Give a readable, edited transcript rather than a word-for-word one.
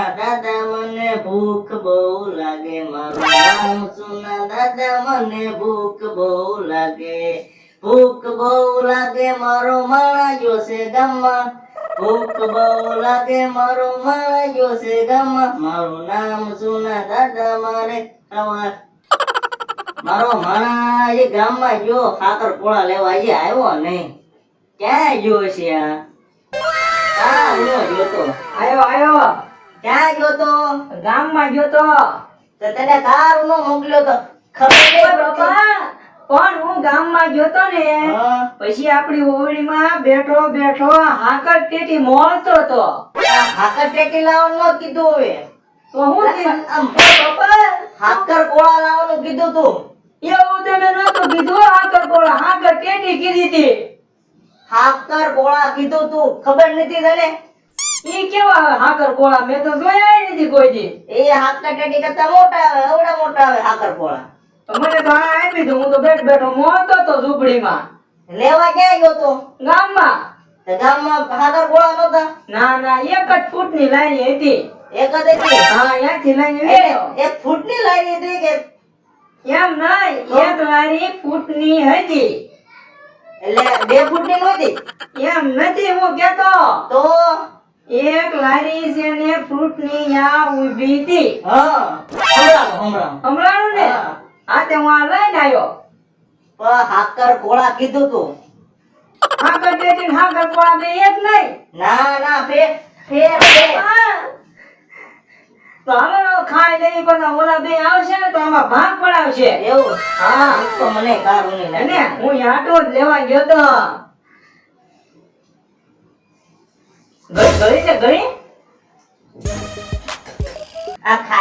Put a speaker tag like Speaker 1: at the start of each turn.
Speaker 1: સુના દાદા મને ભૂખ બહુ લાગે, મારું નામ સુના દાદા મને ભૂખ બહુ લાગે, ભૂખ બહુ લાગે મારો માણા જોશે ગામમાં, ભૂખ બહુ લાગે મારો માણા જોશે ગામમાં, મારું નામ સુના દાદા મારે ખાવા. મારો માણા એ ગામમાં જો ખાતર પોળા લેવા આજે આવ્યો નહીં, ક્યાં ગયો છે આ? આ નો જોતો
Speaker 2: આયો
Speaker 1: ક્યાં ગયો તો?
Speaker 2: ગામમાં ગયો તો.
Speaker 1: તો તને કાર નો મોકલ્યો તો ખબર
Speaker 2: ઓય
Speaker 1: નહીં
Speaker 2: બાપા, પણ હું ગામમાં ગયો તો ને
Speaker 1: હા.
Speaker 2: પછી આપણી ઓવડીમાં બેઠો બેઠો હાકર ટેટી મોળતો તો.
Speaker 1: આ હાકર ટેટી લાવવાનું કીધું હવે.
Speaker 2: તો હું કીધું,
Speaker 1: આમ
Speaker 2: બાપા
Speaker 1: હાકર કોળા લાવવાનું કીધું તું.
Speaker 2: એવું તમે નતું કીધું. હાકર કોળા હાકર ટેટી કીધી હતી.
Speaker 1: હાકર કોળા કીધું તું, ખબર નથી તને?
Speaker 2: ઈ કેવા આવે હાકર કોળા? મેં તો જોયા ય નથી કોઈ દી.
Speaker 1: એ હાકર ટેટી કરતા મોટા આવે, એવડા મોટા આવે હાકર કોળા.
Speaker 2: તો મને તો આ આપી દો, હું તો બેઠ બેઠો મોળતો તો ઝૂંપડીમાં
Speaker 1: લેવા ક્યાં ગયો તો?
Speaker 2: ગામમાં.
Speaker 1: તે ગામમાં હાકર કોળા નહોતા?
Speaker 2: ના ના, એક જ ફૂટની લાઈન હતી.
Speaker 1: એક જ હતી.
Speaker 2: હા, ત્યાંથી લઈને
Speaker 1: એટલે
Speaker 2: ગયો.
Speaker 1: 1 ફૂટની લારી હતી કે
Speaker 2: એમ નહીં, એક લારી ફૂટની હતી.
Speaker 1: એટલે 2 ફૂટની નહોતી?
Speaker 2: એમ નથી હું કેતો.
Speaker 1: તો
Speaker 2: એક લારી છે ને ફ્રૂટની યા ઊભી હતી.
Speaker 1: હા, હમણાં
Speaker 2: હમણાં ને
Speaker 1: હા.
Speaker 2: આ તે હું આ લઈને આવ્યો.
Speaker 1: પણ હાકર કોળા કીધું તું.
Speaker 2: હાકર ટેટી ને હાકર કોળા બે એક નહીં.
Speaker 1: ના ના ફેર ફેર
Speaker 2: હા. તો હાલો ખાઈ લઈ, પછી ઓલા બે આવશે ને તો આમાં ભાગ પડાવશે.
Speaker 1: એવું?
Speaker 2: હા.
Speaker 1: તો મને કારું નહીં
Speaker 2: અને
Speaker 1: લાગે.
Speaker 2: હું આટો જ લેવા ગયો તો. ગળી છે ગળી.
Speaker 1: આ